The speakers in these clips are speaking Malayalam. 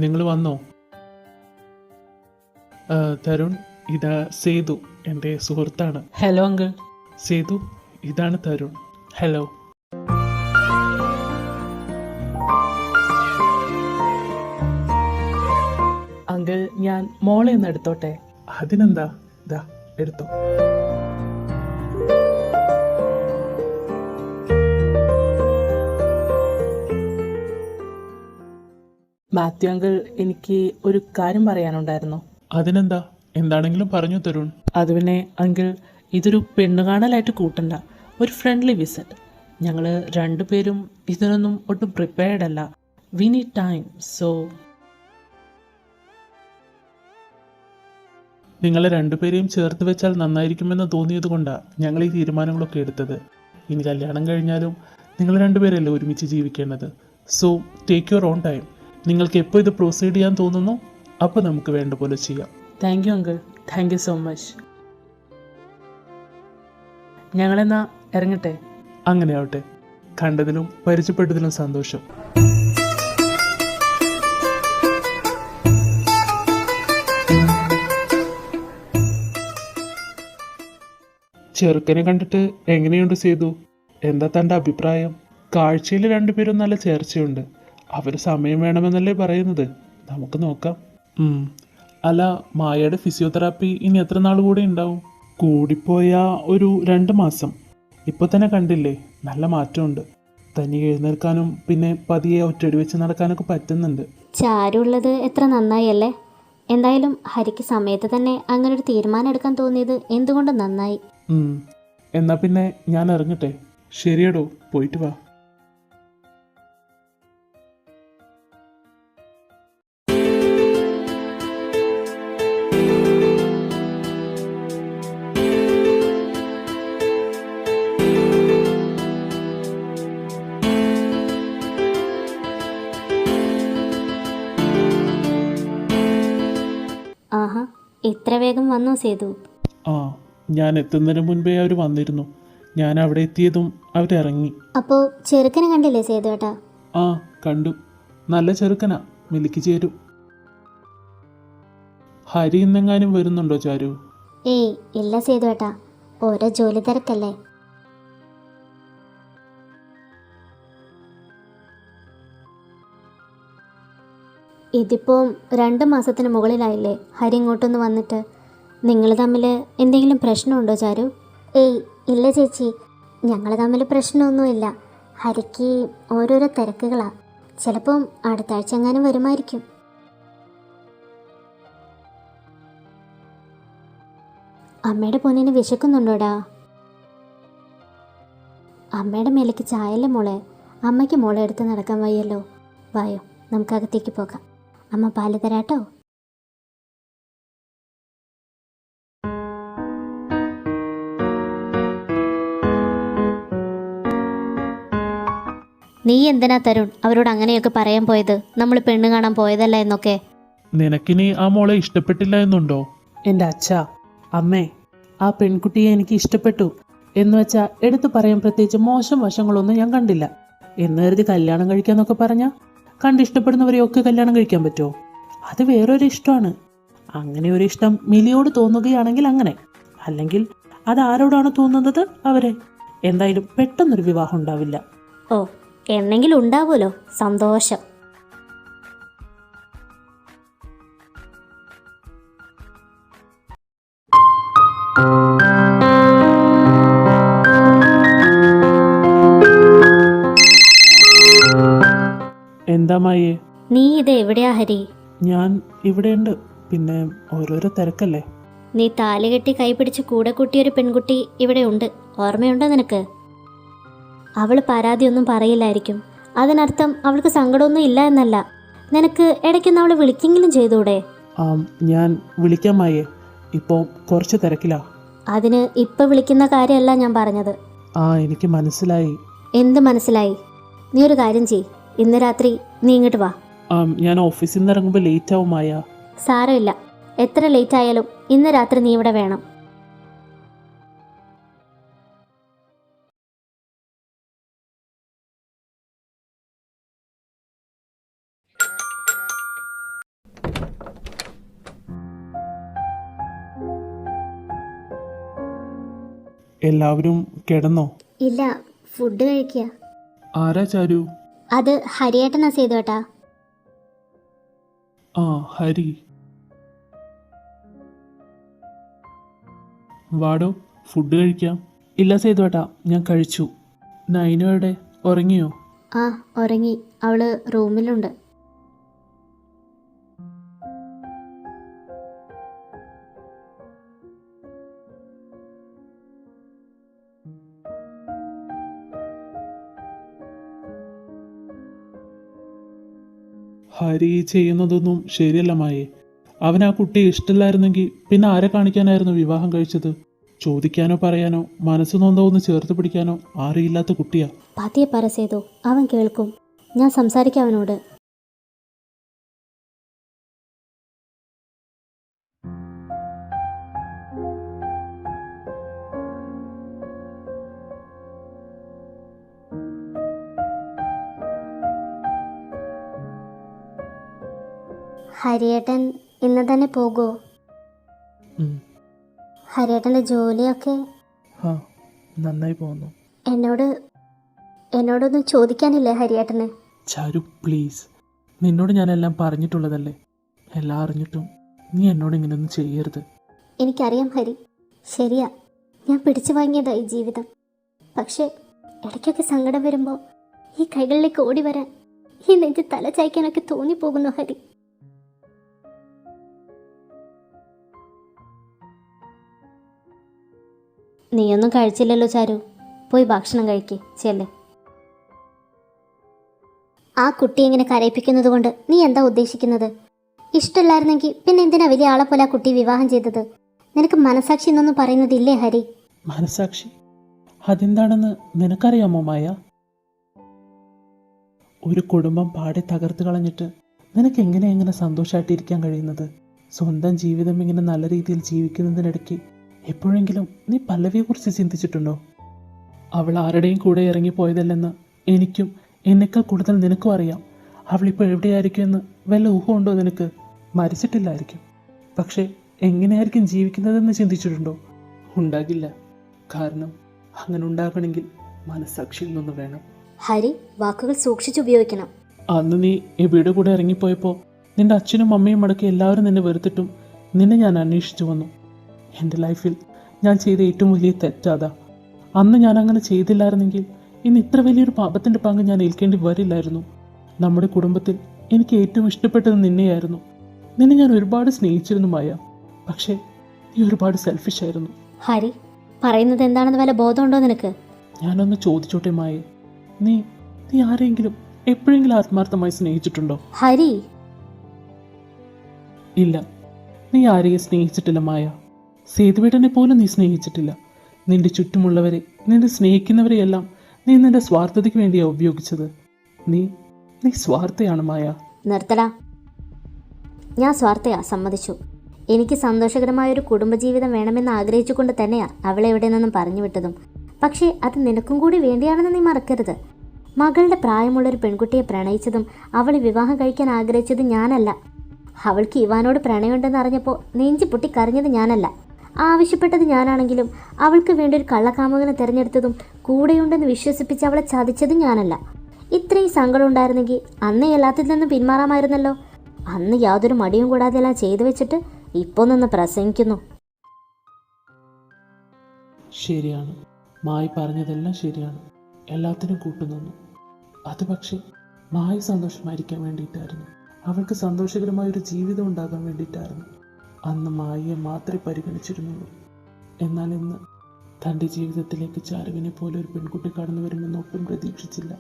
നിങ്ങൾ വന്നോ? തരുൺ, ഇതാ സേതു, എൻ്റെ സുഹൃത്താണ്. Hello uncle. സേതു, ഇതാണ് തരുൺ. ഹലോ. അങ്കിൾ, ഞാൻ മോളെ ഒന്ന് എടുത്തോട്ടെ? അതിനെന്താ, ഇതാ എടുത്തോ. മാത്യു അങ്കിൾ, എനിക്ക് ഒരു കാര്യം പറയാനുണ്ടായിരുന്നു. അതിനെന്താ, എന്താണെങ്കിലും പറഞ്ഞു തരുൺ. അത് പിന്നെ അങ്കിൾ, ഇതൊരു പെണ്ണുകാണലായിട്ട് കൂട്ടണ്ട, ഒരു ഫ്രണ്ട്ലി വിസിറ്റ്. ഞങ്ങൾ രണ്ടുപേരും ഇതിനൊന്നും ഒട്ടും പ്രിപ്പയർഡ് അല്ല. We need time. സോ നിങ്ങളെ രണ്ടുപേരെയും ചേർത്ത് വെച്ചാൽ നന്നായിരിക്കുമെന്ന് തോന്നിയത് കൊണ്ടാണ് ഞങ്ങൾ ഈ തീരുമാനങ്ങളൊക്കെ എടുത്തത്. ഇനി കല്യാണം കഴിഞ്ഞാലും നിങ്ങൾ രണ്ടുപേരല്ലേ ഒരുമിച്ച് ജീവിക്കേണ്ടത്. So take your own time. നിങ്ങൾക്ക് എപ്പോൾ ഇത് പ്രൊസീഡ് ചെയ്യാൻ തോന്നുന്നു അപ്പോൾ നമുക്ക് വേണ്ട പോലെ ചെയ്യാം. Thank you uncle, thank you so much. ഞങ്ങളെന്നാ ഇറങ്ങട്ടെ? അങ്ങനെ ആവട്ടെ. കണ്ടതിലും പരിചയപ്പെട്ടതിലും സന്തോഷം. ചെറുക്കനെ കണ്ടിട്ട് എങ്ങനെയുണ്ട് സേതു? എന്താ തൻ്റെ അഭിപ്രായം? കാഴ്ചയിൽ രണ്ടുപേരും നല്ല ചേർച്ചയുണ്ട്. അവർ സമയം വേണമെന്നല്ലേ പറയുന്നത്. നമുക്ക് നോക്കാം. അല്ല, മായയുടെ ഫിസിയോതെറാപ്പി ഇനി എത്ര നാൾ കൂടെ ഉണ്ടാവും? കൂടിപ്പോയാൽ ഒരു 2 മാസം. ഇപ്പോൾ തന്നെ കണ്ടില്ലേ, നല്ല മാറ്റമുണ്ട്. തനിയെ എഴുന്നേൽക്കാനും പിന്നെ പതിയെ ഒറ്റടി വെച്ച് നടക്കാനൊക്കെ പറ്റുന്നുണ്ട്. ചാരുള്ളത് എത്ര നന്നായി അല്ലേ? എന്തായാലും ഹരിക്ക് സമയത്ത് തന്നെ അങ്ങനെ ഒരു തീരുമാനം എടുക്കാൻ തോന്നിയത് എന്തുകൊണ്ടും നന്നായി. എന്നാ പിന്നെ ഞാൻ ഇറങ്ങട്ടെ. ശരിയടോ, പോയിട്ട് വാ. ആഹാ, ഇത്ര വേഗം വന്നോ സേതു? ആ, ഞാൻ എത്തുന്നതിന് മുൻപേ അവർ വന്നിരുന്നു. ഞാൻ അവിടെ എത്തിയതും അവരിറങ്ങി. അപ്പോൾ ചെറുക്കനെ കണ്ടില്ലേ സേതു ഏട്ടാ? ആ, കണ്ടു. നല്ല ചെറുക്കനാ, മിലിക്ക് ചേരും. ഹരി ഇന്നെങ്ങാനും വരുന്നുണ്ടോ ചാരു? ഏയ് ഇല്ല സേതു ഏട്ടാ, ഓരോ ജോലി തിരക്കല്ലേ. ഇതിപ്പോൾ 2 മാസത്തിന് മുകളിലായില്ലേ ഹരി ഇങ്ങോട്ടൊന്ന് വന്നിട്ട്. നിങ്ങൾ തമ്മിൽ എന്തെങ്കിലും പ്രശ്നമുണ്ടോ ചാരു? ഏയ് ഇല്ല ചേച്ചി, ഞങ്ങൾ തമ്മിൽ പ്രശ്നമൊന്നുമില്ല. ഹരിക്ക് ഓരോരോ തിരക്കുകളാണ്. ചിലപ്പം അടുത്ത ആഴ്ച എങ്ങാനും വരുമായിരിക്കും. അമ്മയുടെ പൊന്നിന് വിശക്കുന്നുണ്ടോടാ? അമ്മയുടെ മേലേക്ക് ചായല്ലേ മോളെ. അമ്മയ്ക്ക് മോളെ എടുത്ത് നടക്കാൻ വയ്യല്ലോ. വായോ, നമുക്കകത്തേക്ക് പോകാം. അമ്മ പാല് തരാട്ടോ. നീ എന്തിനാ തരുൺ അവരോട് അങ്ങനെയൊക്കെ പറയാൻ പോയത്? നമ്മൾ പെണ്ണ് കാണാൻ പോയതല്ല എന്നൊക്കെ. നിനക്കിനി ആ മോളെ ഇഷ്ടപ്പെട്ടില്ല എന്നുണ്ടോ? എൻ്റെ അച്ഛാ, അമ്മേ, ആ പെൺകുട്ടിയെ എനിക്ക് ഇഷ്ടപ്പെട്ടു എന്ന് വെച്ചാൽ എടുത്തു പറയാൻ പ്രത്യേകിച്ച് മോശം വശങ്ങളൊന്നും ഞാൻ കണ്ടില്ല. എന്ന് കരുതി കല്യാണം കഴിക്കാന്നൊക്കെ പറഞ്ഞാൽ കണ്ടിഷ്ടപ്പെടുന്നവരെയൊക്കെ കല്യാണം കഴിക്കാൻ പറ്റുമോ? അത് വേറൊരു ഇഷ്ടമാണ്. അങ്ങനെ ഒരു ഇഷ്ടം മിലിയോട് തോന്നുകയാണെങ്കിൽ അങ്ങനെ, അല്ലെങ്കിൽ അത് ആരോടാണ് തോന്നുന്നത് അവരെ. എന്തായാലും പെട്ടെന്നൊരു വിവാഹം ഉണ്ടാവില്ല. ഓ, എന്നെങ്കിലും ഉണ്ടാവുമല്ലോ, സന്തോഷം. എന്താ മായേ? നീ ഇത് എവിടെയാ ഹരി? ഞാൻ ഇവിടെയുണ്ട്. പിന്നെ ഓരോരോ തിരക്കല്ലേ. നീ താലി കെട്ടി കൈപിടിച്ച് കൂടെ കൂട്ടിയൊരു പെൺകുട്ടി ഇവിടെ ഉണ്ട്, ഓർമ്മയുണ്ടോ നിനക്ക്? അവൾ പരാതിയൊന്നും പറയില്ലായിരിക്കും. അതിനർത്ഥം അവൾക്ക് സങ്കടമൊന്നും ഇല്ല എന്നല്ല. നിനക്ക് ഇടയ്ക്കൊന്ന് അവളെ വിളിക്കെങ്കിലും ചെയ്തൂടെ? ഞാൻ വിളിക്കാൻ മായേ, ഇപ്പോൾ കുറച്ച് തിരക്കിലാ. അതിന് ഇപ്പം വിളിക്കുന്ന കാര്യമല്ല ഞാൻ പറഞ്ഞത്. എനിക്ക് മനസ്സിലായി. എന്ത് മനസ്സിലായി? നീ ഒരു കാര്യം ചെയ്, ഇന്ന് രാത്രി നീ ഇങ്ങോട്ട് വാ. ഞാൻ ഓഫീസിൽ നിന്ന് ഇറങ്ങുമ്പോൾ ലേറ്റ് ആവും മായ. സാരമില്ല, എത്ര ലേറ്റ് ആയാലും ഇന്ന് രാത്രി നീ ഇവിടെ വേണം. എല്ലാവരും കിടന്നോ? ഇല്ല, ഫുഡ് കഴിക്കുക. ആരാ ചാരു? അത് ഹരിയേട്ടനാ ചെയ്തു കേട്ടാ. ആ, ഹരി. വാടോ, ഫുഡ് കഴിക്കാം. ഇല്ല സേതുവേട്ടാ, ഞാൻ കഴിച്ചു. നൈനു എവിടെ? ഉറങ്ങിയോ? ആ, ഉറങ്ങി. അവള് റൂമിലുണ്ട്. ഹരി ചെയ്യുന്നതൊന്നും ശരിയല്ല മായേ. അവൻ ആ കുട്ടിയെ ഇഷ്ടമില്ലായിരുന്നെങ്കിൽ പിന്നെ ആരെ കാണിക്കാനായിരുന്നു വിവാഹം കഴിച്ചത്? ചോദിക്കാനോ പറയാനോ മനസ്സ് നൊന്തോ ഒന്ന് ചേർത്ത് പിടിക്കാനോ ആരെയില്ലാത്ത കുട്ടിയാ. പതിയെ പറ സേതു, അവൻ കേൾക്കും. ഞാൻ സംസാരിക്കാം അവനോട്. ഹരിയേട്ടൻ ഇന്ന് തന്നെ പോകുമോ? ഹരിയേട്ടൻ്റെ ജോലിയൊക്കെ ആ, നന്നായി പോകുന്നു. എന്നോടൊന്നും ചോദിക്കാനില്ലേ ഹരിയേട്ടന്? ചാരു പ്ലീസ്, നിന്നോട് ഞാനെല്ലാം പറഞ്ഞിട്ടുള്ളതല്ലേ. എല്ലാം അറിഞ്ഞിട്ടും നീ എന്നോട് ഇങ്ങനെയൊന്നും ചെയ്യരുത്. എനിക്കറിയാം ഹരി, ശരിയാ, ഞാൻ പിടിച്ചു വാങ്ങിയതായി ജീവിതം. പക്ഷേ ഇടയ്ക്കൊക്കെ സങ്കടം വരുമ്പോൾ ഈ കൈകളിലേക്ക് ഓടി വരാൻ, ഈ നെഞ്ച് തല ചായ്ക്കാനൊക്കെ തോന്നിപ്പോകുന്നു ഹരി. നീയൊന്നും കഴിച്ചില്ലല്ലോ ചാരു, പോയി ഭക്ഷണം കഴിക്ക് ചെല്ലേ. ആ കുട്ടി ഇങ്ങനെ കരയിപ്പിക്കുന്നത് കൊണ്ട് നീ എന്താ ഉദ്ദേശിക്കുന്നത്? ഇഷ്ടമില്ലായിരുന്നെങ്കിൽ പിന്നെ എന്തിനാ വലിയ ആളെ പോലെ ആ കുട്ടി വിവാഹം ചെയ്തത്? നിനക്ക് മനസാക്ഷി എന്നൊന്നും പറയുന്നതില്ലേ ഹരി? മനസാക്ഷി അതെന്താണെന്ന് നിനക്കറിയാമോ മായ? ഒരു കുടുംബം പാടെ തകർത്ത് കളഞ്ഞിട്ട് നിനക്ക് എങ്ങനെ സന്തോഷമായിട്ടിരിക്കാൻ കഴിയുന്നത്? സ്വന്തം ജീവിതം ഇങ്ങനെ നല്ല രീതിയിൽ ജീവിക്കുന്നതിനിടയ്ക്ക് എപ്പോഴെങ്കിലും നീ പല്ലവിയെക്കുറിച്ച് ചിന്തിച്ചിട്ടുണ്ടോ? അവൾ ആരുടെയും കൂടെ ഇറങ്ങിപ്പോയതല്ലെന്ന് എനിക്കും എന്നേക്കാൾ കൂടുതൽ നിനക്കും അറിയാം. അവളിപ്പോൾ എവിടെയായിരിക്കും എന്ന് വല്ല ഊഹമുണ്ടോ നിനക്ക്? മരിച്ചിട്ടില്ലായിരിക്കും, പക്ഷേ എങ്ങനെയായിരിക്കും ജീവിക്കുന്നതെന്ന് ചിന്തിച്ചിട്ടുണ്ടോ? ഉണ്ടാകില്ല. കാരണം അങ്ങനെ ഉണ്ടാകണമെങ്കിൽ മനസ്സാക്ഷിയിൽ നിന്ന് വേണം. ഹരി, വാക്കുകൾ സൂക്ഷിച്ചുപയോഗിക്കണം. അന്ന് നീ എവിടെ കൂടെ ഇറങ്ങിപ്പോയപ്പോൾ നിന്റെ അച്ഛനും അമ്മയും അടക്കം എല്ലാവരും നിന്നെ വെറുത്തിട്ടും നിന്നെ ഞാൻ അന്വേഷിച്ചു വന്നു. എൻ്റെ ലൈഫിൽ ഞാൻ ചെയ്ത ഏറ്റവും വലിയ തെറ്റാതാ. അന്ന് ഞാൻ അങ്ങനെ ചെയ്തില്ലായിരുന്നെങ്കിൽ ഇന്ന് ഇത്ര വലിയൊരു പാപത്തിൻ്റെ പങ്ക് ഞാൻ ഏൽക്കേണ്ടി വരില്ലായിരുന്നു. നമ്മുടെ കുടുംബത്തിൽ എനിക്ക് ഏറ്റവും ഇഷ്ടപ്പെട്ടത് നിന്നെയായിരുന്നു. നിന്നെ ഞാൻ ഒരുപാട് സ്നേഹിച്ചിരുന്നു മായ, പക്ഷേ നീ ഒരുപാട് സെൽഫിഷ് ആയിരുന്നു. ഹരി, പറയുന്നത് എന്താണെന്ന് വല്ല ബോധമുണ്ടോ നിനക്ക്? ഞാനൊന്ന് ചോദിച്ചോട്ടെ മായേ, നീ നീ ആരെങ്കിലും എപ്പോഴെങ്കിലും ആത്മാർത്ഥമായി സ്നേഹിച്ചിട്ടുണ്ടോ? ഹരി, ഇല്ല, നീ ആരെയും സ്നേഹിച്ചിട്ടില്ല മായ. സേതുവേട്ടനെ പോലും നീ സ്നേഹിച്ചിട്ടില്ല. നിന്റെ ചുറ്റുമുള്ളവരെ, നിന്നെ സ്നേഹിക്കുന്നവരെയെല്ലാം നീ നിന്റെ സ്വാർത്ഥതയ്ക്ക് വേണ്ടിയാണ് ഉപയോഗിച്ചത്. നീ നീ സ്വാർത്ഥയാണ് മായ. നിർത്തടാ. ഞാൻ സ്വാർത്ഥയാ, സമ്മതിച്ചു. എനിക്ക് സന്തോഷകരമായൊരു കുടുംബജീവിതം വേണമെന്ന് ആഗ്രഹിച്ചുകൊണ്ട് തന്നെയാ അവളെ എവിടെ നിന്നും പറഞ്ഞു വിട്ടതും. പക്ഷേ അത് നിനക്കും കൂടി വേണ്ടിയാണെന്ന് നീ മറക്കരുത്. മകളുടെ പ്രായമുള്ളൊരു പെൺകുട്ടിയെ പ്രണയിച്ചതും അവളെ വിവാഹം കഴിക്കാൻ ആഗ്രഹിച്ചതും ഞാനല്ല. അവൾക്ക് ഇവാനോട് പ്രണയമുണ്ടെന്ന് അറിഞ്ഞപ്പോൾ നെഞ്ചി പൊട്ടി കരഞ്ഞത് ഞാനല്ല. ആവശ്യപ്പെട്ടത് ഞാനാണെങ്കിലും അവൾക്ക് വേണ്ടി ഒരു കള്ളക്കാമുകനെ തിരഞ്ഞെടുത്തതും കൂടെയുണ്ടെന്ന് വിശ്വസിപ്പിച്ച് അവളെ ചതിച്ചതും ഞാനല്ല. ഇത്രയും സങ്കടം ഉണ്ടായിരുന്നെങ്കിൽ അന്നേ എല്ലാത്തിൽ നിന്നും പിന്മാറാമായിരുന്നല്ലോ. അന്ന് യാതൊരു മടിയും കൂടാതെ എല്ലാം ചെയ്തു വെച്ചിട്ട് ഇപ്പോൾ നിന്ന് പ്രസംഗിക്കുന്നു. ശരിയാണ്, മായി പറഞ്ഞതെല്ലാം ശരിയാണ്. എല്ലാത്തിനും കൂട്ടുനിന്നു. അത് പക്ഷേ മായി സന്തോഷമായിരിക്കാൻ വേണ്ടിയിട്ടായിരുന്നു. അവൾക്ക് സന്തോഷകരമായൊരു ജീവിതം ഉണ്ടാകാൻ വേണ്ടിയിട്ടായിരുന്നു. അന്ന് മായയെ മാത്രമേ പരിഗണിച്ചിരുന്നുള്ളൂ. എന്നാൽ ഇന്ന് തൻ്റെ ജീവിതത്തിലേക്ക് ചാരുവിനെ പോലെ ഒരു പെൺകുട്ടി കടന്നു വരുമെന്ന് ഒട്ടും പ്രതീക്ഷിച്ചില്ല.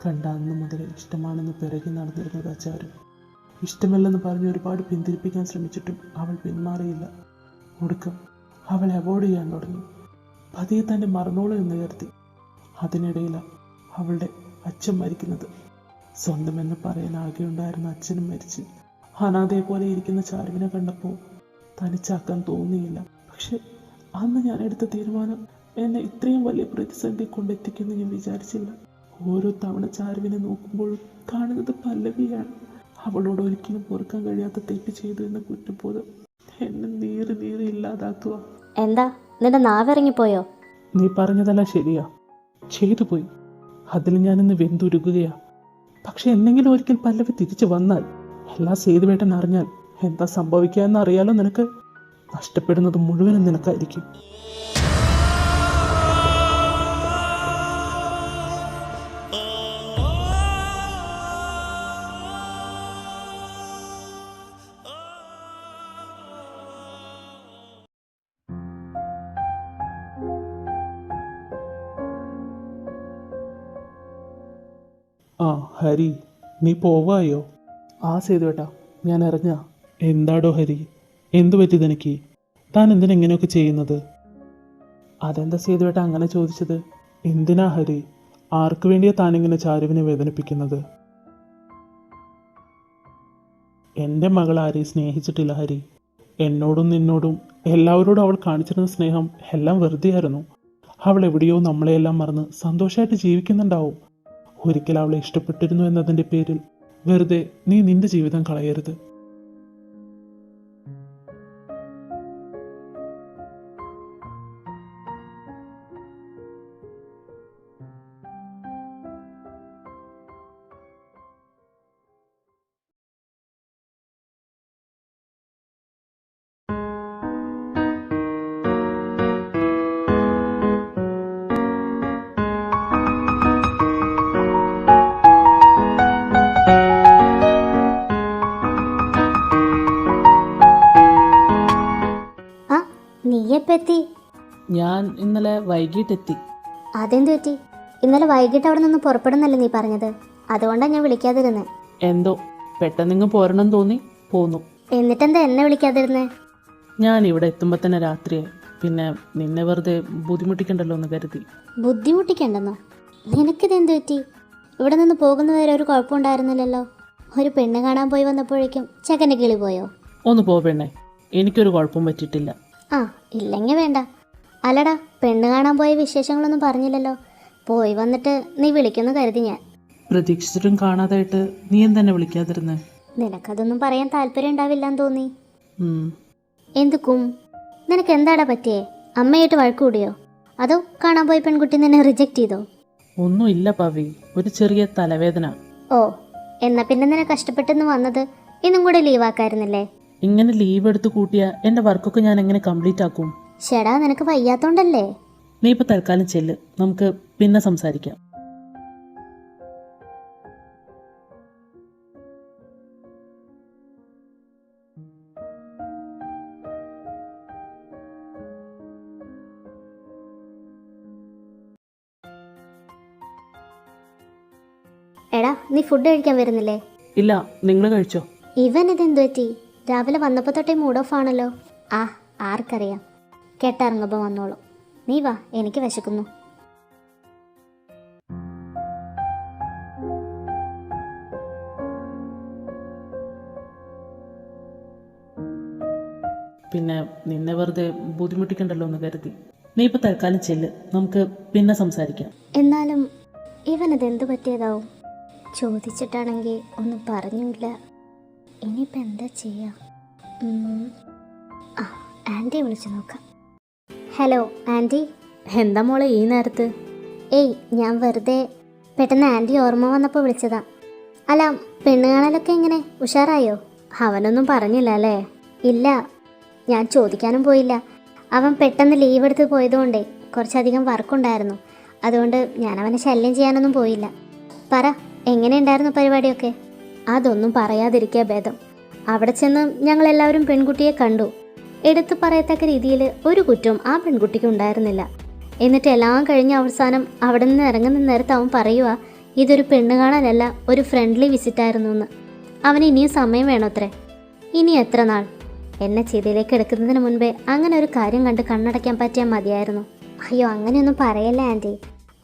കണ്ട അന്ന് മുതൽ ഇഷ്ടമാണെന്ന് പിറകെ നടന്നിരുന്നത് ചാരു. ഇഷ്ടമല്ലെന്ന് പറഞ്ഞ് ഒരുപാട് പിന്തിരിപ്പിക്കാൻ ശ്രമിച്ചിട്ടും അവൾ പിന്മാറിയില്ല. ഒടുക്കം അവളെ അവോയ്ഡ് ചെയ്യാൻ തുടങ്ങി. പതിയെ തന്നെ മറന്നോളൂ എന്ന് കരുതി. അതിനിടയിലാണ് അവളുടെ അച്ഛൻ മരിക്കുന്നത്. സ്വന്തമെന്ന് പറയാൻ ആകെ ഉണ്ടായിരുന്ന അച്ഛനും മരിച്ച് അനാഥയെ പോലെ ഇരിക്കുന്ന ചാരുവിനെ കണ്ടപ്പോൾ തനിച്ചാക്കാൻ തോന്നിയില്ല. പക്ഷെ അന്ന് ഞാൻ എടുത്ത തീരുമാനം എന്നെ ഇത്രയും വലിയ പ്രതിസന്ധി കൊണ്ടെത്തിക്കുമെന്ന് ഞാൻ വിചാരിച്ചില്ല. ഓരോ തവണ ചാരുവിനെ നോക്കുമ്പോഴും കാണുന്നത് പല്ലവിയാണ്. അവളോട് ഒരിക്കലും പൊറുക്കാൻ കഴിയാത്ത തെറ്റ് ചെയ്തു എന്ന കുറ്റബോധം എന്നെ നീറി ഇല്ലാതാക്കുക. എന്താ, നിന്റെ നാവിറങ്ങിപ്പോയോ? നീ പറഞ്ഞതെല്ലാം ശരിയാ, ചെയ്തു പോയി. അതിൽ ഞാനിന്ന് വെന്തുരുകുകയാ. പക്ഷെ എന്തെങ്കിലും ഒരിക്കൽ പല്ലവി തിരിച്ചു വന്നാൽ, എല്ലാം സേതുവേട്ടൻ അറിഞ്ഞാൽ എന്താ സംഭവിക്കുക എന്ന് അറിയാലോ നിനക്ക്. നഷ്ടപ്പെടുന്നത് മുഴുവനും നിനക്കായിരിക്കും. ആ ഹരി, നീ പോവായോ? ആ സേതുവേട്ടാ, ഞാൻ അറിഞ്ഞ. എന്താടോ ഹരി, എന്തു പറ്റിയതെനിക്ക്? താൻ എന്തിനെങ്ങനെയൊക്കെ ചെയ്യുന്നത്? അതെന്താ സേതുവേട്ടാ അങ്ങനെ ചോദിച്ചത്? എന്തിനാ ഹരി, ആർക്കു വേണ്ടിയാ താനിങ്ങനെ ചാരുവിനെ വേദനിപ്പിക്കുന്നത്? എൻ്റെ മകൾ ആരെയും സ്നേഹിച്ചിട്ടില്ല ഹരി. എന്നോടും നിന്നോടും എല്ലാവരോടും അവൾ കാണിച്ചിരുന്ന സ്നേഹം എല്ലാം വെറുതെയായിരുന്നു. അവൾ എവിടെയോ നമ്മളെയെല്ലാം മറന്ന് സന്തോഷമായിട്ട് ജീവിക്കുന്നുണ്ടാവും. ഒരിക്കൽ അവളെ ഇഷ്ടപ്പെട്ടിരുന്നു എന്നതിൻ്റെ പേരിൽ വെറുതെ നീ നിന്റെ ജീവിതം കളയരുത്. ആ നീയെപ്പെത്തി? ഞാൻ ഇന്നലെ വൈകിട്ടെത്തി. അതെന്തു പറ്റി? ഇന്നലെ വൈകിട്ട് അവിടെ നിന്ന് പുറപ്പെടുന്നല്ലേ നീ പറഞ്ഞത്? അതുകൊണ്ടാണ് ഞാൻ വിളിക്കാതിരുന്നത്. എന്തോ പെട്ടെന്നിങ്ങ് പോരണം തോന്നി പോന്നു. എന്നിട്ടെന്താ എന്നെ വിളിക്കാതിരുന്നേ? ഞാൻ ഇവിടെ എത്തുമ്പോൾ തന്നെ രാത്രിയായി. പിന്നെ നിന്നെ വെറുതെ ബുദ്ധിമുട്ടിക്കണ്ടല്ലോ എന്ന് കരുതി. ബുദ്ധിമുട്ടിക്കണ്ടെന്നോ? നിനക്കിതെന്തു പറ്റി? ഇവിടെ നിന്ന് പോകുന്നവരെ ഒരു കുഴപ്പമുണ്ടായിരുന്നില്ലല്ലോ. ഒരു പെണ്ണ് കാണാൻ പോയി വന്നപ്പോഴേക്കും ചെക്കൻ്റെ കിളി പോയോ? ഒന്ന് പോ പെണ്ണേ, എനിക്കൊരു കുഴപ്പം പറ്റിയിട്ടില്ല. ആ ഇല്ലെങ്കിൽ വേണ്ട. അല്ലടാ, പെണ്ണ് കാണാൻ പോയ വിശേഷങ്ങളൊന്നും പറഞ്ഞില്ലല്ലോ. പോയി വന്നിട്ട് നീ വിളിക്കുന്നു കരുതി ഞാൻ. പ്രതീക്ഷിച്ചിട്ടും കാണാതായിട്ട് നീ എന്തെന്നെ വിളിക്കാതിരുന്നേ? നിനക്കതൊന്നും പറയാൻ താല്പര്യം ഉണ്ടാവില്ലെന്ന് തോന്നി. എന്തുക്കും? നിനക്ക് എന്താടാ പറ്റിയേ? അമ്മയായിട്ട് വഴക്ക് കൂടിയോ? അതോ കാണാൻ പോയ പെൺകുട്ടി നിന്നെ റിജക്റ്റ് ചെയ്തോ? ഒന്നുമില്ല പവി, ഒരു ചെറിയ തലവേദന. ഓ, എന്നാ പിന്നെ നിന്നെ കഷ്ടപ്പെട്ടെന്ന് വന്നത് ഇന്നും കൂടെ ലീവാക്കായിരുന്നില്ലേ? ഇങ്ങനെ ലീവ് എടുത്ത് കൂട്ടിയാ എൻ്റെ വർക്കൊക്കെ ഞാൻ എങ്ങനെ കംപ്ലീറ്റ് ആക്കും? ഷെടാ, നിനക്ക് വയ്യാത്തോണ്ടല്ലേ? നീ ഇപ്പോൾ തൽക്കാലം ചെല്ല്, നമുക്ക് പിന്നെ സംസാരിക്കാം. എടാ, നീ ഫുഡ് കഴിക്കാൻ വരുന്നില്ലേ? ഇല്ല, നിങ്ങൾ കഴിച്ചോ? ഇവൻ ഇതെന്തു പറ്റി? രാവിലെ വന്നപ്പോൾ തൊട്ടേ മൂഡ് ഓഫ് ആണല്ലോ. ആ, ആർക്കറിയാം. കേട്ടിറങ്ങുമ്പോൾ വന്നോളൂ. നീ വാ, എനിക്ക് വിശക്കുന്നു. പിന്നെ നിന്നെ വെറുതെ ബുദ്ധിമുട്ടിക്കണ്ടല്ലോ എന്ന് കരുതി. നീ ഇപ്പോൾ തൽക്കാലം ചെല്ല്, നമുക്ക് പിന്നെ സംസാരിക്കാം. എന്നാലും ഇവനതെന്തു പറ്റിയതാവും? ചോദിച്ചിട്ടാണെങ്കിൽ ഒന്നും പറഞ്ഞില്ല. ഇനിയിപ്പോൾ എന്താ ചെയ്യാം? ആ, ആൻറ്റിയെ വിളിച്ചു നോക്കാം. Hello aunty. എന്താ മോളെ ഈ നേരത്ത്? ഏയ്, ഞാൻ വെറുതെ പെട്ടെന്ന് ആൻറ്റി ഓർമ്മ വന്നപ്പോൾ വിളിച്ചതാ. അല്ല, പെണ്ണ് കാണലൊക്കെ എങ്ങനെ? ഉഷാറായോ? അവനൊന്നും പറഞ്ഞില്ല അല്ലേ? ഇല്ല, ഞാൻ ചോദിക്കാനും പോയില്ല. അവൻ പെട്ടെന്ന് ലീവ് എടുത്ത് പോയതുകൊണ്ടേ കുറച്ചധികം വർക്കുണ്ടായിരുന്നു. അതുകൊണ്ട് ഞാൻ അവനെ ശല്യം ചെയ്യാനൊന്നും പോയില്ല. പറ, എങ്ങനെയുണ്ടായിരുന്നു പരിപാടിയൊക്കെ? അതൊന്നും പറയാതിരിക്കുക ഭേദം. അവിടെ ചെന്ന് ഞങ്ങളെല്ലാവരും പെൺകുട്ടിയെ കണ്ടു. എടുത്തു പറയത്തക്ക രീതിയിൽ ഒരു കുറ്റവും ആ പെൺകുട്ടിക്ക് ഉണ്ടായിരുന്നില്ല. എന്നിട്ട് എല്ലാം കഴിഞ്ഞ അവസാനം അവിടെ നിന്ന് ഇറങ്ങുന്ന നേരത്ത് അവൻ പറയുക ഇതൊരു പെണ്ണ് കാണാനല്ല, ഒരു ഫ്രണ്ട്ലി വിസിറ്റായിരുന്നു എന്ന്. അവന് ഇനിയും സമയം വേണോത്രേ. ഇനി എത്ര നാൾ? എന്നെ ചെയ്തിയിലേക്ക് എടുക്കുന്നതിന് മുൻപേ അങ്ങനെ ഒരു കാര്യം കണ്ട് കണ്ണടയ്ക്കാൻ പറ്റിയാൽ മതിയായിരുന്നു. അയ്യോ, അങ്ങനെയൊന്നും പറയല്ല ആൻറ്റി.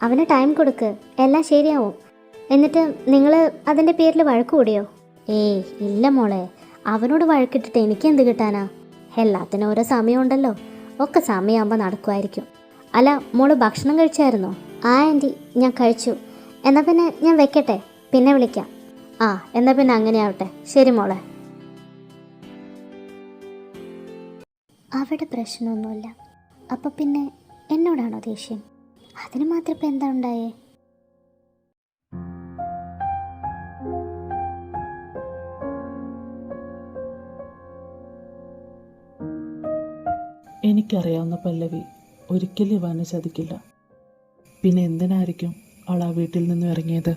അവന് ടൈം കൊടുക്ക്, എല്ലാം ശരിയാവും. എന്നിട്ട് നിങ്ങൾ അതിൻ്റെ പേരിൽ വഴക്ക് കൂടിയോ? ഏയ് ഇല്ല മോളെ, അവനോട് വഴക്കിട്ടിട്ട് എനിക്കെന്ത് കിട്ടാനാ? എല്ലാത്തിനും ഓരോ സമയമുണ്ടല്ലോ, ഒക്കെ സമയമാകുമ്പോൾ നടക്കുമായിരിക്കും. അല്ല, മോള് ഭക്ഷണം കഴിച്ചായിരുന്നോ? ആ ആൻറ്റി, ഞാൻ കഴിച്ചു. എന്നാൽ പിന്നെ ഞാൻ വെക്കട്ടെ, പിന്നെ വിളിക്കാം. ആ, എന്നാൽ പിന്നെ അങ്ങനെ ആവട്ടെ. ശരി മോളെ. അവിടെ പ്രശ്നമൊന്നുമില്ല. അപ്പം പിന്നെ എന്നോടാണോ ദേഷ്യം? അതിന് മാത്രം ഇപ്പം എന്താ ഉണ്ടായേ? എനിക്കറിയാവുന്ന പല്ലവി ഒരിക്കലും ഇവാനെ ചതിക്കില്ല. പിന്നെ എന്തിനായിരിക്കും അവൾ ആ വീട്ടിൽ നിന്നും ഇറങ്ങിയത്?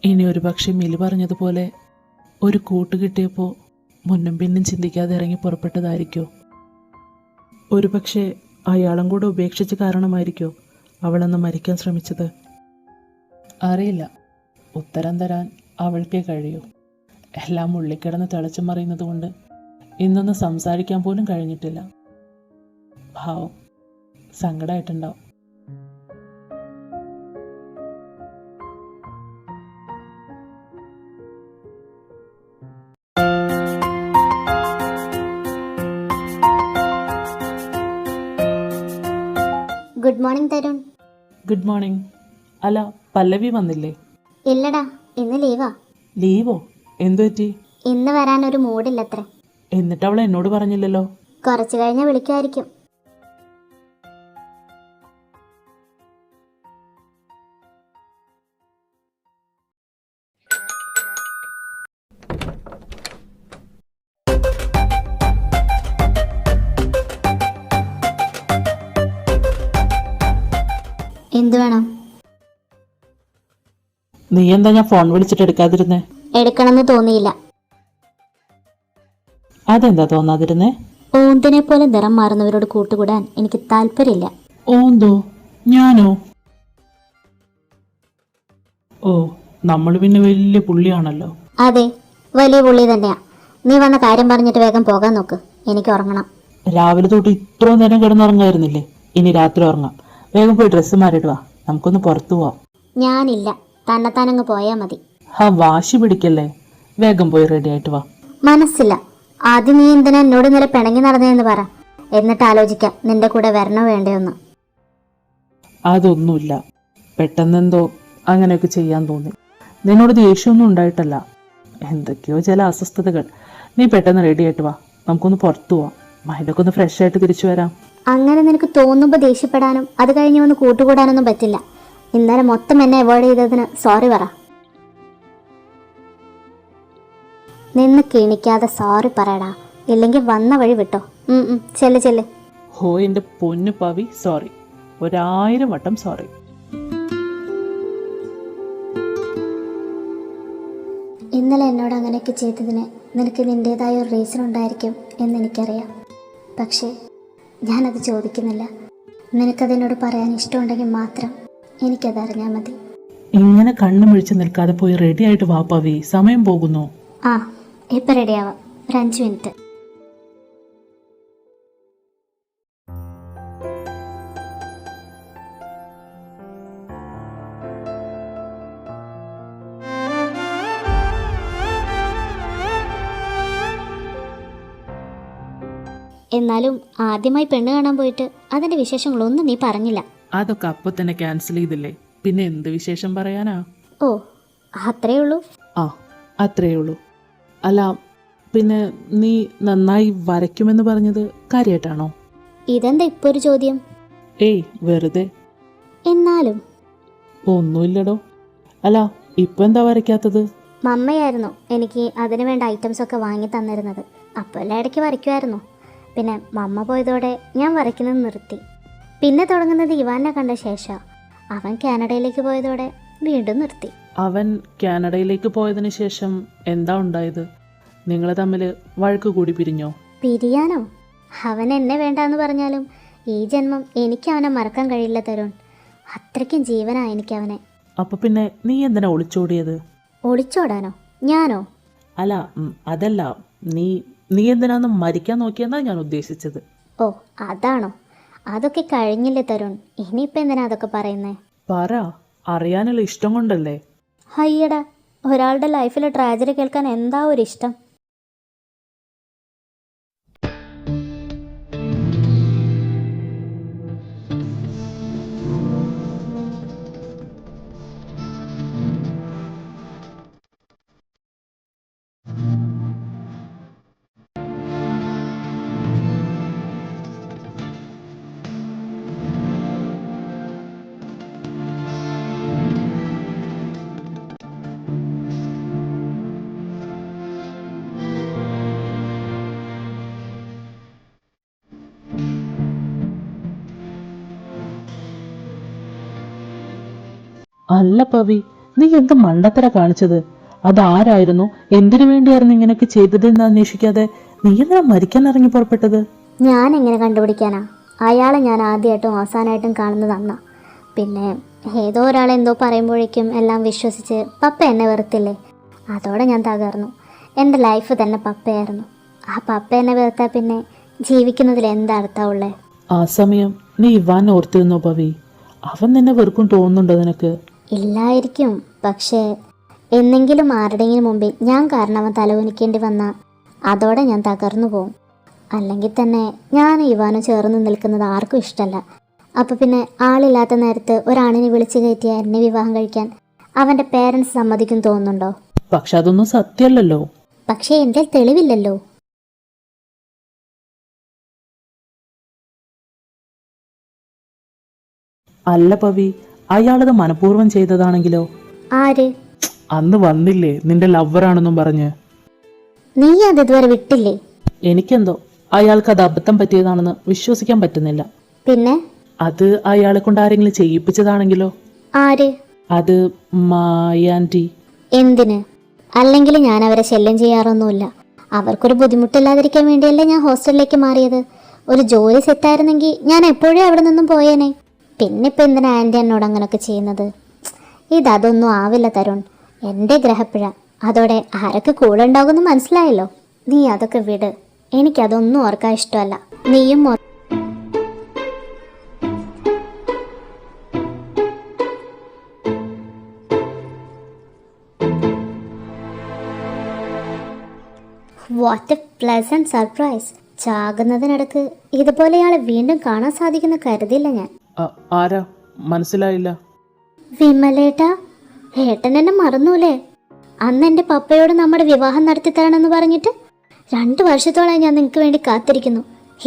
ഇനി ഒരു പക്ഷെ മിലി പറഞ്ഞതുപോലെ ഒരു കൂട്ട് കിട്ടിയപ്പോൾ മുന്നും പിന്നും ചിന്തിക്കാതെ ഇറങ്ങി പുറപ്പെട്ടതായിരിക്കോ? ഒരു പക്ഷേ അയാളും കൂടെ ഉപേക്ഷിച്ച കാരണമായിരിക്കോ അവളന്ന് മരിക്കാൻ ശ്രമിച്ചത്? അറിയില്ല. ഉത്തരം തരാൻ അവൾക്കേ കഴിയൂ. എല്ലാം ഉള്ളിക്കിടന്ന് തിളച്ചു മറിയുന്നത് കൊണ്ട് ഇന്നൊന്ന് സംസാരിക്കാൻ പോലും കഴിഞ്ഞിട്ടില്ല. ഭാവം, സങ്കടമായിട്ടുണ്ടാവും. Good morning Tarun. Good morning. അല്ല, പല്ലവി വന്നില്ലേ? ഇല്ലടാ, ഇന്ന് ലീവാ. ലീവോ? എന്തു പറ്റി? ഇന്ന് വരാനൊരു മൂഡില്ലത്രേ. എന്നിട്ട് അവൾ എന്നോട് പറഞ്ഞില്ലല്ലോ. കുറച്ച് കഴിഞ്ഞ് വിളിക്കുമായിരിക്കും. എന്ത് വേണം? നീ എന്താ ഞാൻ ഫോൺ വിളിച്ചിട്ട് എടുക്കാതിരുന്നേ? എടുക്കണമെന്ന് തോന്നിയില്ല. അതെന്താ തോന്നാതിരുന്നേ? ഓന്തിനെ പോലെ നിറം മാറുന്നവരോട് കൂട്ടുകൂടാൻ എനിക്ക് താല്പര്യമില്ല. ഓന്തോ? ഞാനോ? ഓ, നമ്മൾ പിന്നെ വലിയ പുള്ളിയാണല്ലോ. അതെ, വലിയ പുള്ളി തന്നെയാ. നീ വന്ന കാര്യം പറഞ്ഞിട്ട് വേഗം പോകാൻ നോക്ക്. എനിക്ക് ഉറങ്ങണം. രാവിലെ തൊട്ട് ഇത്രയും നേരം കിടന്നുറങ്ങായിരുന്നില്ലേ? ഇനി രാത്രി ഉറങ്ങാം. വേഗം പോയി ഡ്രസ്സ് മാറിയിട്ട് വാ, നമുക്കൊന്ന് പുറത്തു പോവാം. ഞാനില്ല, തന്നെത്താനങ്ങ് പോയാൽ മതി. വാശി പിടിക്കല്ലേ, വേഗം പോയി റെഡി ആയിട്ട് വാ. മനസ്സില്ല. ആദ്യം നീ എന്തിനാ എന്നോട് ഇന്നലെ പിണങ്ങി നടന്നതെന്ന് പറ. എന്നിട്ട് ആലോചിക്കാം നിന്റെ കൂടെ വരണോ വേണ്ടയോന്ന്. അതൊന്നുമില്ല, പെട്ടെന്നെന്തോ അങ്ങനെയൊക്കെ ചെയ്യാൻ തോന്നി. നിന്നോട് ദേഷ്യമൊന്നും ഉണ്ടായിട്ടല്ല, എന്തൊക്കെയോ ചില അസ്വസ്ഥതകൾ. നീ പെട്ടെന്ന് റെഡി ആയിട്ട് വാ, നമുക്കൊന്ന് പുറത്തു പോവാം. മൈൻഡൊക്കെ ഒന്ന് ഫ്രഷ് ആയിട്ട് തിരിച്ചു വരാം. അങ്ങനെ നിനക്ക് തോന്നുമ്പോൾ ദേഷ്യപ്പെടാനും അത് കഴിഞ്ഞ് വന്ന് കൂട്ടുകൂടാനൊന്നും പറ്റില്ല. ഇന്നലെ മൊത്തം എന്നെ അവോയ്ഡ് ചെയ്തതിന് സോറി പറ. നിന്ന് കിണിക്കാതെ സോറി പറയടാ, ഇല്ലെങ്കിൽ വന്ന വഴി വിട്ടോ. ചെല്ല് ചെല്ല്. ഹോ എൻ്റെ പൊന്നു പവി, സോറി, 1000 വട്ടം സോറി. ഇന്നലെ എന്നോട് അങ്ങനെയൊക്കെ ചെയ്തതിന് നിനക്ക് നിൻ്റേതായ ഒരു റീസൺ ഉണ്ടായിരിക്കും എന്നെനിക്കറിയാം. പക്ഷേ ഞാനത് ചോദിക്കുന്നില്ല. നിനക്കതെന്നോട് പറയാൻ ഇഷ്ടമുണ്ടെങ്കിൽ മാത്രം എനിക്കതറിഞ്ഞാൽ മതി. ഇങ്ങനെ കണ്ണു മിഴിച്ച് നിൽക്കാതെ പോയി റെഡി ആയിട്ട് വാ പവി, സമയം പോകുന്നു. ആ, ഇപ്പം റെഡിയാവാം. ഒരു 5 മിനിറ്റ്. എന്നാലും ആദ്യമായി പെണ്ണ് കാണാൻ പോയിട്ട് അതിൻ്റെ വിശേഷങ്ങളൊന്നും നീ പറഞ്ഞില്ല. അതൊക്കെ അപ്പോൾ തന്നെ ക്യാൻസൽ ചെയ്തില്ലേ, പിന്നെ എന്ത് വിശേഷം പറയാനാ? ഓ, അത്രേ ഉള്ളൂ? ആ, അത്രേ ഉള്ളൂ. അല്ല, പിന്നെ നീ നന്നായി വരയ്ക്കുമെന്ന് പറഞ്ഞത് കാര്യമായിട്ടാണോ? ഇതെന്താ ഇപ്പോൾ ഒരു ചോദ്യം? ഏയ്, വെറുതെ. എന്നാലും ഒന്നുമില്ലടോ. അല്ല, ഇപ്പം എന്താ വരയ്ക്കാത്തത്? മമ്മയായിരുന്നു എനിക്ക് അതിന് വേണ്ട ഐറ്റംസ് ഒക്കെ വാങ്ങി തന്നിരുന്നത്. അപ്പോൾ എല്ലാം ഇടയ്ക്ക് വരയ്ക്കുമായിരുന്നു. പിന്നെ മമ്മ പോയതോടെ ഞാൻ വരയ്ക്കുന്നത് നിർത്തി. പിന്നെ തുടങ്ങുന്നത് ഇവാനെ കണ്ട ശേഷം. അവൻ കാനഡയിലേക്ക് പോയതോടെ വീണ്ടും നിർത്തി. അവൻ കാനഡയിലേക്ക് പോയതിന് ശേഷം എന്താ ഉണ്ടായത്? നിങ്ങൾ തമ്മിൽ വഴക്ക് കൂടി പിരിഞ്ഞോ? പിരിയാനോ? അവൻ എന്നെ വേണ്ടാന്ന് പറഞ്ഞാലും ഈ ജന്മം എനിക്ക് അവനെ മറക്കാൻ കഴിയില്ല തരുൺ. അത്രയ്ക്കും ജീവനാ എനിക്കവനെ. അപ്പോൾ പിന്നെ നീ എന്തിനാ ഒളിച്ചോടിയത്? ഒളിച്ചോടാനോ? ഞാനോ? അല്ല, അതല്ല, നീ എന്തിനാന്ന് മരിക്കാൻ നോക്കിയെന്നാ ഞാൻ ഉദ്ദേശിച്ചത്. ഓ, അതാണോ? അതൊക്കെ കഴിഞ്ഞില്ലേ തരുൺ. ഇനിയിപ്പോൾ എന്തിനാ അതൊക്കെ പറയുന്നേ? പറ, അറിയാനുള്ള ഇഷ്ടം കൊണ്ടല്ലേ. ഹയ്യടാ, ഒരാളുടെ ലൈഫിലെ ട്രാജഡി കേൾക്കാൻ എന്താ ഒരു ഇഷ്ടം. അല്ല പവി, നീ എന്ത് മണ്ടത്തര കാണിച്ചത്? അതാരായിരുന്നു, എന്തിനു വേണ്ടിയായിരുന്നു ഇങ്ങനെയൊക്കെ ചെയ്തതെന്ന് അന്വേഷിക്കാതെ നീ എന്തിനാ മരിക്കാൻ ഇറങ്ങി പുറപ്പെട്ടത്? ഞാൻ എങ്ങനെ കണ്ടുപിടിക്കാനാ? അയാളെ ഞാൻ ആദ്യമായിട്ടും അവസാനമായിട്ടും കാണുന്നത് അന്നാ. പിന്നെ ഏതോ ഒരാൾ എന്തോ പറയുമ്പോഴേക്കും എല്ലാം വിശ്വസിച്ച് പപ്പ എന്നെ വെറുത്തില്ലേ, അതോടെ ഞാൻ തകർന്നു. എൻ്റെ ലൈഫ് തന്നെ പപ്പയായിരുന്നു. ആ പപ്പ എന്നെ വെറുത്താൽ പിന്നെ ജീവിക്കുന്നതിൽ എന്താ അർത്ഥമുള്ളേ? ആ സമയം നീ ഇവാൻ ഓർത്തിരുന്നോ പവി? അവൻ നിന്നെ വെറുക്കും തോന്നുന്നുണ്ടോ നിനക്ക്? ഇല്ലായിരിക്കും, പക്ഷേ എന്നെങ്കിലും ആരുടെയെങ്കിലും മുമ്പിൽ ഞാൻ കാരണം അവൻ തലകുനിക്കേണ്ടി വന്നാൽ അതോടെ ഞാൻ തകർന്നു പോകും. അല്ലെങ്കിൽ തന്നെ ഞാൻ ഇവാനും ചേർന്ന് നിൽക്കുന്നത് ആർക്കും ഇഷ്ടമല്ല. അപ്പോൾ പിന്നെ ആളില്ലാത്ത നേരത്ത് ഒരാണിനെ വിളിച്ചു കയറ്റിയ എന്നെ വിവാഹം കഴിക്കാൻ അവൻ്റെ പേരൻസ് സമ്മതിക്കും തോന്നുന്നുണ്ടോ? പക്ഷെ അതൊന്നും സത്യമല്ലല്ലോ. പക്ഷേ എൻ്റെ തെളിവില്ലല്ലോ. അല്ല പവി, അയാളത് മനഃപൂർവ്വം ചെയ്തതാണെങ്കിലോ? ആര്? അന്ന് വന്നില്ലേ നിന്റെ ലവറാണെന്നും പറഞ്ഞ്? നീ അത് ഇതുവരെ വിട്ടില്ലേ? എനിക്കെന്തോ അയാൾക്ക് അത് അബദ്ധം പറ്റിയതാണെന്ന് വിശ്വസിക്കാൻ പറ്റുന്നില്ല. പിന്നെ അത് അയാളെ കൊണ്ട് ആരെങ്കിലും ചെയ്യിപ്പിച്ചതാണെങ്കിലോ? ആര്? അത് മായാൻറ്റി. എന്തിന്? അല്ലെങ്കിൽ ഞാൻ അവരെ ശല്യം ചെയ്യാറൊന്നുമില്ല. അവർക്കൊരു ബുദ്ധിമുട്ടില്ലാതിരിക്കാൻ വേണ്ടിയല്ലേ ഞാൻ ഹോസ്റ്റലിലേക്ക് മാറിയത്. ഒരു ജോലി സെറ്റായിരുന്നെങ്കിൽ ഞാൻ എപ്പോഴും അവിടെ നിന്നും പോയേനെ. പിന്നെ ഇപ്പം എന്തിനാ ആൻറ്റി എന്നോട് അങ്ങനെയൊക്കെ ചെയ്യുന്നത്? ഇതൊന്നും ആവില്ല തരുൺ, എൻ്റെ ഗ്രഹപ്പിഴ. അതോടെ ആരൊക്കെ കൂടെ ഉണ്ടാകുമെന്ന് മനസ്സിലായല്ലോ. നീ അതൊക്കെ വിട്, എനിക്കതൊന്നും ഓർക്കാൻ ഇഷ്ടമല്ല. നീയും വാട്ട് എ പ്ലസന്റ് സർപ്രൈസ്. ചാകുന്നതിനിടക്ക് ഇതുപോലെ ഇയാളെ വീണ്ടും കാണാൻ സാധിക്കുന്ന കരുതിയില്ല ഞാൻ. ആരാ? മനസ്സിലായില്ല. വിമലേട്ടാ, ഏട്ടൻ എന്നെ മറന്നൂലേ? അന്ന് എൻ്റെ പപ്പയോട് നമ്മുടെ വിവാഹം നടത്തി തരണമെന്ന് പറഞ്ഞിട്ട് 2 വർഷത്തോളമായി ഞാൻ നിങ്ങൾക്ക് വേണ്ടി കാത്തിരിക്കുന്നു.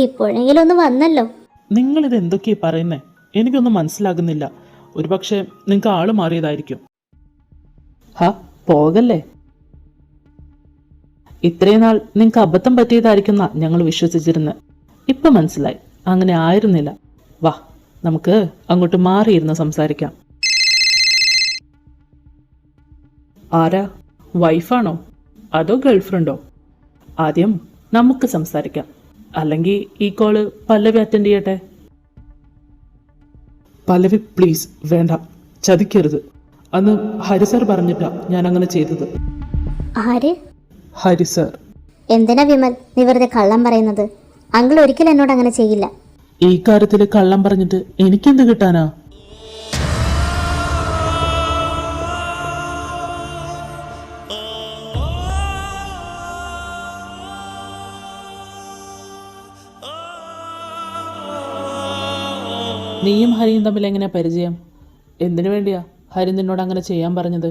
ഇപ്പോഴെങ്കിലും ഒന്ന് വന്നല്ലോ. നിങ്ങളിത് എന്തൊക്കെയാ പറയുന്നേ? എനിക്കൊന്നും മനസ്സിലാകുന്നില്ല. ഒരുപക്ഷെ നിങ്ങൾക്ക് ആള് മാറിയതായിരിക്കും. പോകല്ലേ. ഇത്രയും നാൾ നിങ്ങൾക്ക് അബദ്ധം പറ്റിയതായിരിക്കുന്ന ഞങ്ങൾ വിശ്വസിച്ചിരുന്നത്. ഇപ്പൊ മനസ്സിലായി, അങ്ങനെ ആയിരുന്നില്ല. വാ, നമുക്ക് അങ്ങോട്ട് മാറിയിരുന്ന് സംസാരിക്കാം. ആരാ? വൈഫാണോ അതോ ഗേൾഫ്രണ്ടോ? ആദ്യം നമുക്ക് സംസാരിക്കാം. അല്ലെങ്കിൽ ഈ കോള് പല്ലവി അറ്റൻഡ് ചെയ്യട്ടെ. പല്ലവി പ്ലീസ്, വേണ്ട, ചതിക്കരുത്. അന്ന് ഹരിസർ പറഞ്ഞിട്ടാ ഞാൻ അങ്ങനെ ചെയ്തത്. ആര്? ഹരിസർ. എന്തിനാ വിമൽ നീ വെറുതെ കള്ളം പറയുന്നത്? അങ്കിൾ ഒരിക്കലും എന്നോട് അങ്ങനെ ചെയ്യില്ല. ഈ കാര്യത്തിൽ കള്ളം പറഞ്ഞിട്ട് എനിക്കെന്ത് കിട്ടാനാ? നീയും ഹരിയും തമ്മിൽ എങ്ങനെയാ പരിചയം? എന്തിനു വേണ്ടിയാ ഹരി നിന്നോട് അങ്ങനെ ചെയ്യാൻ പറഞ്ഞത്?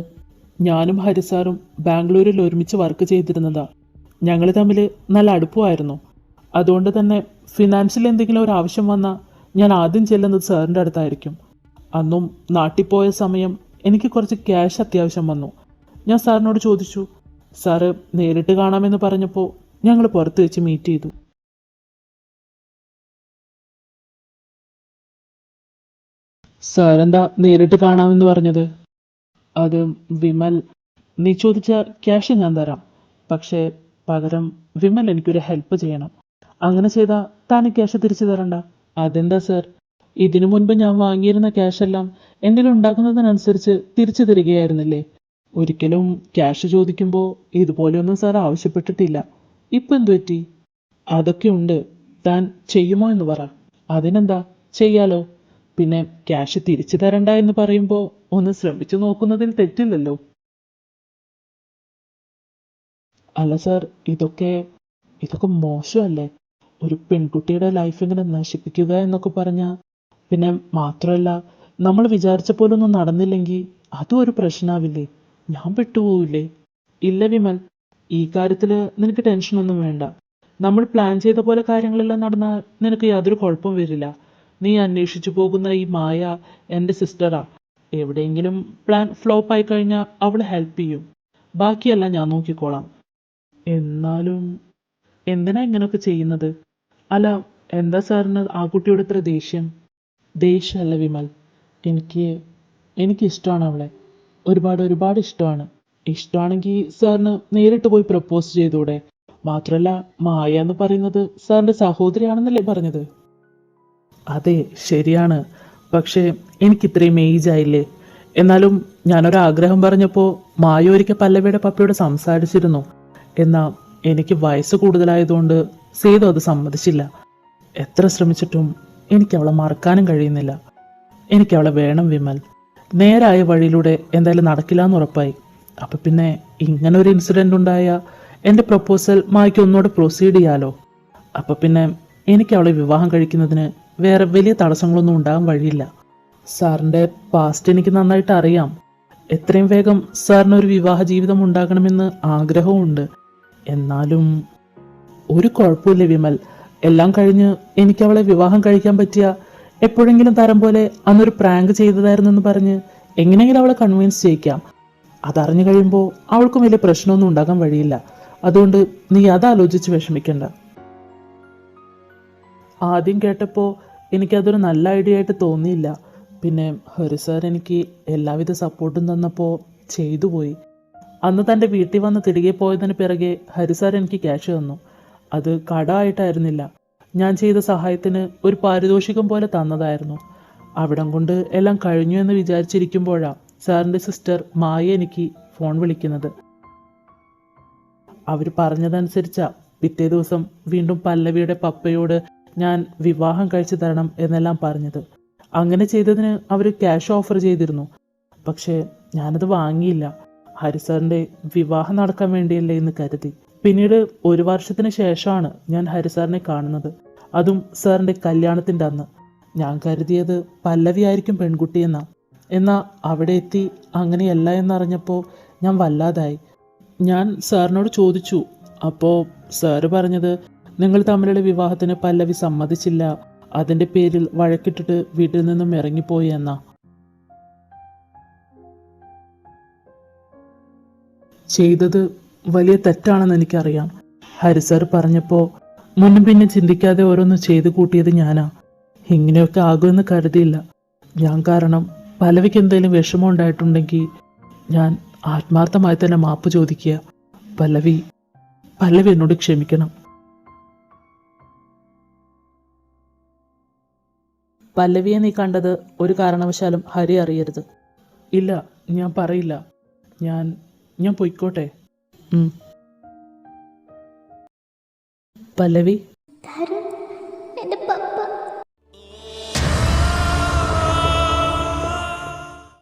ഞാനും ഹരിസാറും ബാംഗ്ലൂരിൽ ഒരുമിച്ച് വർക്ക് ചെയ്തിരുന്നതാ. ഞങ്ങൾ തമ്മിൽ നല്ല അടുപ്പമായിരുന്നു. അതുകൊണ്ട് തന്നെ ഫിനാൻഷ്യൽ എന്തെങ്കിലും ഒരു ആവശ്യം വന്നാൽ ഞാൻ ആദ്യം ചെല്ലുന്നത് സാറിൻ്റെ അടുത്തായിരിക്കും. അന്നും നാട്ടിൽ പോയ സമയം എനിക്ക് കുറച്ച് ക്യാഷ് അത്യാവശ്യം വന്നു. ഞാൻ സാറിനോട് ചോദിച്ചു. സാറ് നേരിട്ട് കാണാമെന്ന് പറഞ്ഞപ്പോൾ ഞങ്ങൾ പുറത്ത് വെച്ച് മീറ്റ് ചെയ്തു. സാറെന്താ നേരിട്ട് കാണാമെന്ന് പറഞ്ഞത്? അത് വിമൽ, നീ ചോദിച്ച ക്യാഷ് ഞാൻ തരാം. പക്ഷേ പകരം വിമൽ എനിക്കൊരു ഹെൽപ്പ് ചെയ്യണം. അങ്ങനെ ചെയ്താൽ താൻ ക്യാഷ് തിരിച്ചു തരണ്ട. അതെന്താ സാർ? ഇതിനു മുൻപ് ഞാൻ വാങ്ങിയിരുന്ന ക്യാഷെല്ലാം എൻ്റെ ഉണ്ടാക്കുന്നതിനനുസരിച്ച് തിരിച്ചു തരികയായിരുന്നില്ലേ? ഒരിക്കലും ക്യാഷ് ചോദിക്കുമ്പോൾ ഇതുപോലെയൊന്നും സാർ ആവശ്യപ്പെട്ടിട്ടില്ല. ഇപ്പം എന്തു പറ്റി? അതൊക്കെ ഉണ്ട്. താൻ ചെയ്യുമോ എന്ന് പറ. അതിനെന്താ, ചെയ്യാലോ. പിന്നെ ക്യാഷ് തിരിച്ചു തരണ്ട എന്ന് പറയുമ്പോൾ ഒന്ന് ശ്രമിച്ചു നോക്കുന്നതിൽ തെറ്റില്ലല്ലോ. അല്ല സാർ, ഇതൊക്കെ മോശമല്ലേ? ഒരു പെൺകുട്ടിയുടെ ലൈഫ് ഇങ്ങനെ നശിപ്പിക്കുക എന്നൊക്കെ പറഞ്ഞാൽ, പിന്നെ മാത്രമല്ല നമ്മൾ വിചാരിച്ച പോലൊന്നും നടന്നില്ലെങ്കിൽ അതും ഒരു പ്രശ്നമാവില്ലേ? ഞാൻ പെട്ടുപോവില്ലേ? ഇല്ല വിമൽ, ഈ കാര്യത്തിൽ നിനക്ക് ടെൻഷനൊന്നും വേണ്ട. നമ്മൾ പ്ലാൻ ചെയ്ത പോലെ കാര്യങ്ങളെല്ലാം നടന്നാൽ നിനക്ക് യാതൊരു കുഴപ്പവും വരില്ല. നീ അന്വേഷിച്ചു പോകുന്ന ഈ മായ എൻ്റെ സിസ്റ്ററാ. എവിടെയെങ്കിലും പ്ലാൻ ഫ്ലോപ്പ് ആയി കഴിഞ്ഞാൽ അവൾ ഹെൽപ്പ് ചെയ്യും. ബാക്കിയെല്ലാം ഞാൻ നോക്കിക്കോളാം. എന്നാലും എന്തിനാ ഇങ്ങനെയൊക്കെ ചെയ്യുന്നത്? അല്ല, എന്താ സാറിന് ആ കുട്ടിയോട് ഇത്ര ദേഷ്യം? ദേഷ്യമല്ല വിമൽ, എനിക്ക് എനിക്കിഷ്ടമാണ് അവളെ. ഒരുപാട് ഇഷ്ടമാണ്. ഇഷ്ടമാണെങ്കിൽ സാറിന് നേരിട്ട് പോയി പ്രപ്പോസ് ചെയ്തൂടെ? മാത്രമല്ല, മായ എന്ന് പറയുന്നത് സാറിൻ്റെ സഹോദരിയാണെന്നല്ലേ പറഞ്ഞത്? അതെ, ശരിയാണ്. പക്ഷേ എനിക്ക് ഇത്രയും ഏജ് ആയില്ലേ. എന്നാലും ഞാനൊരാഗ്രഹം പറഞ്ഞപ്പോൾ മായ ഒരിക്കൽ പല്ലവിയുടെ പപ്പയോട് സംസാരിച്ചിരുന്നു. എന്നാൽ എനിക്ക് വയസ്സ് കൂടുതലായതുകൊണ്ട് സേതു അത് സമ്മതിച്ചില്ല. എത്ര ശ്രമിച്ചിട്ടും എനിക്ക് അവളെ മറക്കാനും കഴിയുന്നില്ല. എനിക്ക് അവളെ വേണം വിമൽ. നേരായ വഴിയിലൂടെ എന്തായാലും നടക്കില്ല എന്ന് ഉറപ്പായി. അപ്പം പിന്നെ ഇങ്ങനെ ഒരു ഇൻസിഡൻ്റ് ഉണ്ടായ എൻ്റെ പ്രപ്പോസൽ മായ്ക്ക് ഒന്നുകൂടെ പ്രൊസീഡ് ചെയ്യാലോ. അപ്പം പിന്നെ എനിക്ക് അവളെ വിവാഹം കഴിക്കുന്നതിന് വേറെ വലിയ തടസ്സങ്ങളൊന്നും ഉണ്ടാകാൻ വഴിയില്ല. സാറിൻ്റെ പാസ്റ്റ് എനിക്ക് നന്നായിട്ട് അറിയാം. എത്രയും വേഗം സാറിന് ഒരു വിവാഹ ജീവിതം ഉണ്ടാകണമെന്ന് ആഗ്രഹമുണ്ട്. എന്നാലും ഒരു കുഴപ്പമില്ല വിമൽ. എല്ലാം കഴിഞ്ഞ് എനിക്ക് അവളെ വിവാഹം കഴിക്കാൻ പറ്റിയ എപ്പോഴെങ്കിലും തരം പോലെ അന്നൊരു പ്രാങ്ക് ചെയ്തതായിരുന്നെന്ന് പറഞ്ഞ് എങ്ങനെയെങ്കിലും അവളെ കൺവിൻസ് ചെയ്യിക്കാം. അതറിഞ്ഞു കഴിയുമ്പോൾ അവൾക്കും വലിയ പ്രശ്നമൊന്നും ഉണ്ടാകാൻ വഴിയില്ല. അതുകൊണ്ട് നീ അതാലോചിച്ച് വിഷമിക്കണ്ട. ആദ്യം കേട്ടപ്പോൾ എനിക്കതൊരു നല്ല ഐഡിയ ആയിട്ട് തോന്നിയില്ല. പിന്നെ ഹരി സാർ എനിക്ക് എല്ലാവിധ സപ്പോർട്ടും തന്നപ്പോൾ ചെയ്തു പോയി. അന്ന് തൻ്റെ വീട്ടിൽ വന്ന് തിരികെ പോയതിന് പിറകെ ഹരി സാർ എനിക്ക് ക്യാഷ് തന്നു. അത് കടമായിട്ടായിരുന്നില്ല, ഞാൻ ചെയ്ത സഹായത്തിന് ഒരു പാരിതോഷികം പോലെ തന്നതായിരുന്നു. അവിടം കൊണ്ട് എല്ലാം കഴിഞ്ഞു എന്ന് വിചാരിച്ചിരിക്കുമ്പോഴാണ് സാറിൻ്റെ സിസ്റ്റർ മായ എനിക്ക് ഫോൺ വിളിക്കുന്നത്. അവർ പറഞ്ഞതനുസരിച്ചാ പിറ്റേ ദിവസം വീണ്ടും പല്ലവിയുടെ പപ്പയോട് ഞാൻ വിവാഹം കഴിച്ചു തരണം എന്നെല്ലാം പറഞ്ഞത്. അങ്ങനെ ചെയ്തതിന് അവർ ക്യാഷ് ഓഫർ ചെയ്തിരുന്നു. പക്ഷേ ഞാനത് വാങ്ങിയില്ല. ഹരിസാറിൻ്റെ വിവാഹം നടക്കാൻ വേണ്ടിയല്ലേ എന്ന് കരുതി. പിന്നീട് 1 വർഷത്തിന് ശേഷമാണ് ഞാൻ ഹരിസാറിനെ കാണുന്നത്. അതും സാറിൻ്റെ കല്യാണത്തിൻ്റെ അന്ന്. ഞാൻ കരുതിയത് പല്ലവി ആയിരിക്കും പെൺകുട്ടിയെന്നാ. എന്നാൽ അവിടെ എത്തി അങ്ങനെയല്ല എന്നറിഞ്ഞപ്പോൾ ഞാൻ വല്ലാതായി. ഞാൻ സാറിനോട് ചോദിച്ചു. അപ്പോൾ സാറ് പറഞ്ഞത് നിങ്ങൾ തമ്മിലുള്ള വിവാഹത്തിന് പല്ലവി സമ്മതിച്ചില്ല, അതിൻ്റെ പേരിൽ വഴക്കിട്ടിട്ട് വീട്ടിൽ നിന്നും ഇറങ്ങിപ്പോയി എന്നാ. ചെയ്തത് വലിയ തെറ്റാണെന്ന് എനിക്കറിയാം. ഹരിസാർ പറഞ്ഞപ്പോൾ മുന്നും പിന്നെ ചിന്തിക്കാതെ ഓരോന്ന് ചെയ്തു കൂട്ടിയത് ഞാനാ. ഇങ്ങനെയൊക്കെ ആകുമെന്ന് കരുതിയില്ല. ഞാൻ കാരണം പല്ലവിക്ക് എന്തെങ്കിലും വിഷമം ഉണ്ടായിട്ടുണ്ടെങ്കിൽ ഞാൻ ആത്മാർത്ഥമായി തന്നെ മാപ്പ് ചോദിക്കുക. പല്ലവി എന്നോട് ക്ഷമിക്കണം. പല്ലവിയെ നീ കണ്ടത് ഒരു കാരണവശാലും ഹരി അറിയരുത്. ഇല്ല, ഞാൻ പറയില്ല. ഞാൻ പൊയ്ക്കോട്ടെ. പല്ലവി, എൻ്റെ പപ്പ